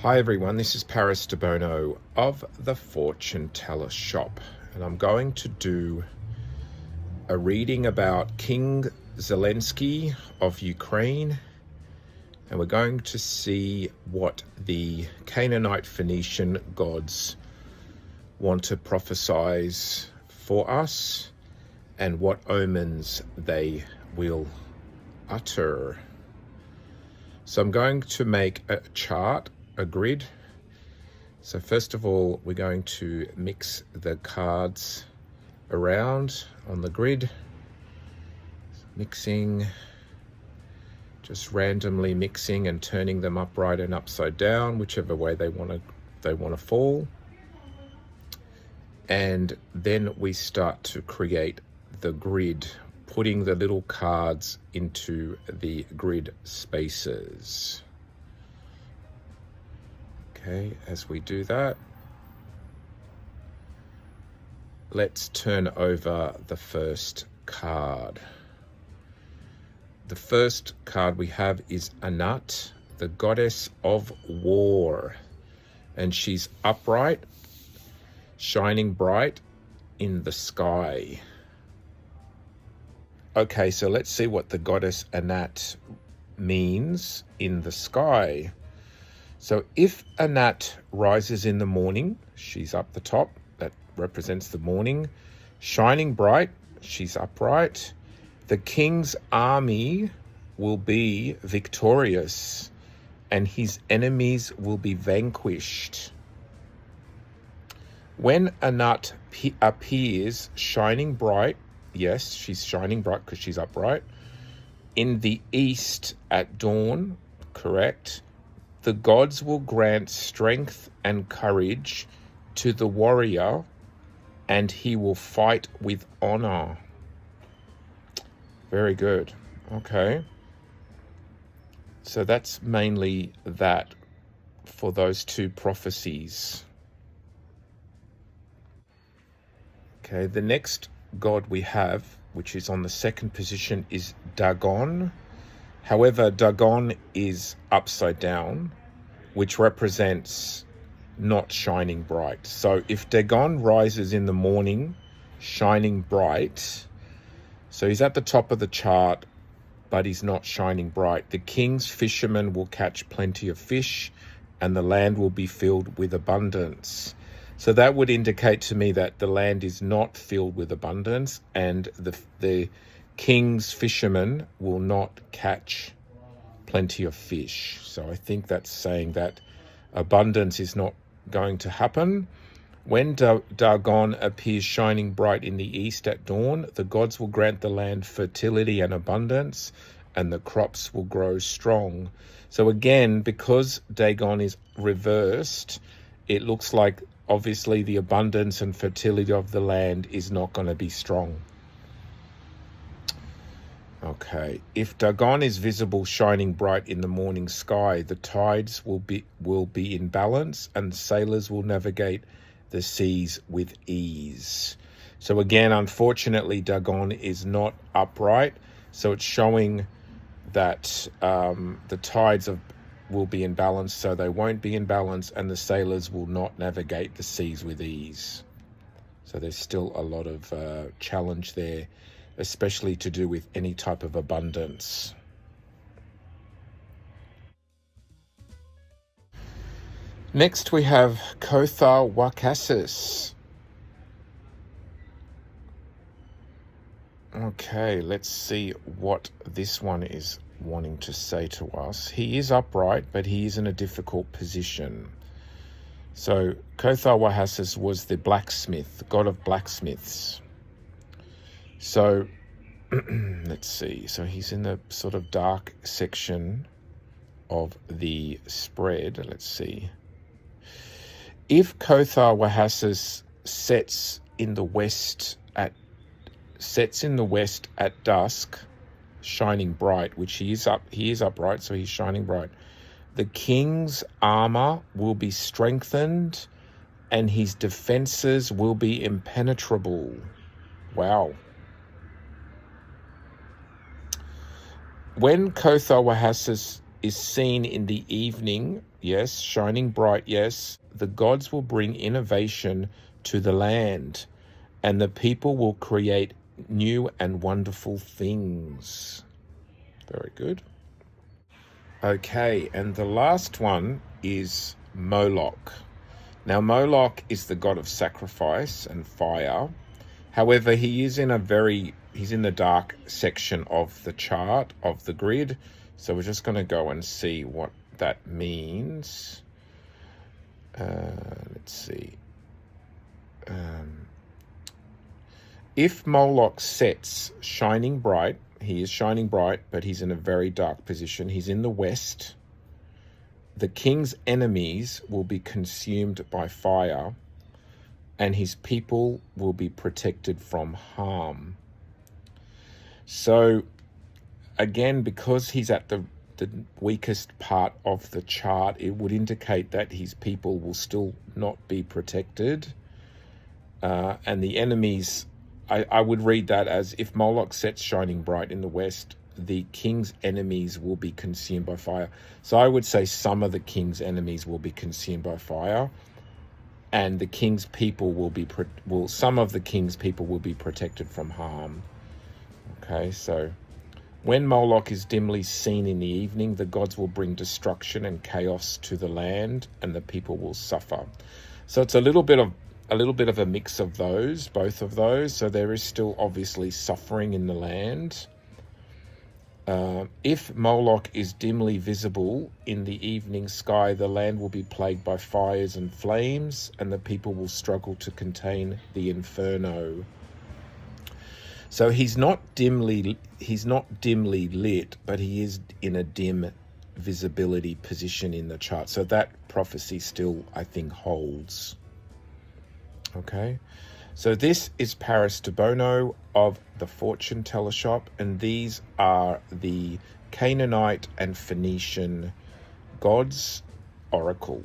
Hi everyone, this is Debono of the Fortune Teller Shop, and I'm going to do a reading about King Zelenskyy of Ukraine, and we're going to see what the Canaanite Phoenician gods want to prophesize for us and what omens they will utter. So I'm going to make a chart, a grid. So first of all, we're going to mix the cards around on the grid. Mixing, just randomly mixing and turning them upright and upside down, whichever way they want to fall. And then we start to create the grid, putting the little cards into the grid spaces. Okay, as we do that, let's turn over the first card. The first card we have is Anat, the goddess of war, and she's upright, shining bright in the sky. Okay, so let's see what the goddess Anat means in the sky. So if Anat rises in the morning, she's up the top, that represents the morning, shining bright, she's upright, the king's army will be victorious and his enemies will be vanquished. When Anat appears shining bright, yes, she's shining bright because she's upright, in the east at dawn, correct, the gods will grant strength and courage to the warrior, and he will fight with honor. Very good. Okay. So that's mainly that for those two prophecies. Okay, the next god we have, which is on the second position, is Dagon. However, Dagon is upside down, which represents not shining bright. So if Dagon rises in the morning, shining bright, so he's at the top of the chart, but he's not shining bright. The king's fishermen will catch plenty of fish, and the land will be filled with abundance. So that would indicate to me that the land is not filled with abundance, and the king's fishermen will not catch plenty of fish. So I think that's saying that abundance is not going to happen. When Dagon appears shining bright in the east at dawn, the gods will grant the land fertility and abundance, and the crops will grow strong. So again, because Dagon is reversed, it looks like obviously the abundance and fertility of the land is not going to be strong. Okay, if Dagon is visible shining bright in the morning sky, the tides will be in balance, and sailors will navigate the seas with ease. So again, unfortunately, Dagon is not upright, so it's showing that the tides will be in balance, so they won't be in balance, and the sailors will not navigate the seas with ease. So there's still a lot of challenge there, especially to do with any type of abundance. Next we have Kothar Wakasis. Okay, let's see what this one is wanting to say to us. He is upright, but he is in a difficult position. So Kothar Wakasis was the blacksmith, the god of blacksmiths. So let's see. So he's in the sort of dark section of the spread. Let's see. If Kothar Wakasis sets in the west at dusk, shining bright, which he is upright, so he's shining bright, the king's armor will be strengthened and his defenses will be impenetrable. Wow. When Kothar Wakasis is seen in the evening, yes, shining bright, yes, the gods will bring innovation to the land, and the people will create new and wonderful things. Very good. Okay, and the last one is Moloch. Now, Moloch is the god of sacrifice and fire. However, he's in the dark section of the chart, of the grid. So we're just going to go and see what that means. Let's see. If Moloch sets shining bright, he is shining bright, but he's in a very dark position. He's in the west. The king's enemies will be consumed by fire, and his people will be protected from harm. So, again, because he's at the weakest part of the chart, it would indicate that his people will still not be protected. And the enemies, I would read that as, if Moloch sets shining bright in the west, the king's enemies will be consumed by fire. So I would say some of the king's enemies will be consumed by fire, and the king's people some of the king's people will be protected from harm. Okay, so when Moloch is dimly seen in the evening, the gods will bring destruction and chaos to the land, and the people will suffer. So it's a little bit of a mix of those, both of those. So there is still obviously suffering in the land. If Moloch is dimly visible in the evening sky, the land will be plagued by fires and flames, and the people will struggle to contain the inferno. So he's not dimly lit, but he is in a dim visibility position in the chart. So that prophecy still, I think, holds. Okay, so this is Paris Debono of the Fortune Teller Shop, and these are the Canaanite and Phoenician gods oracle.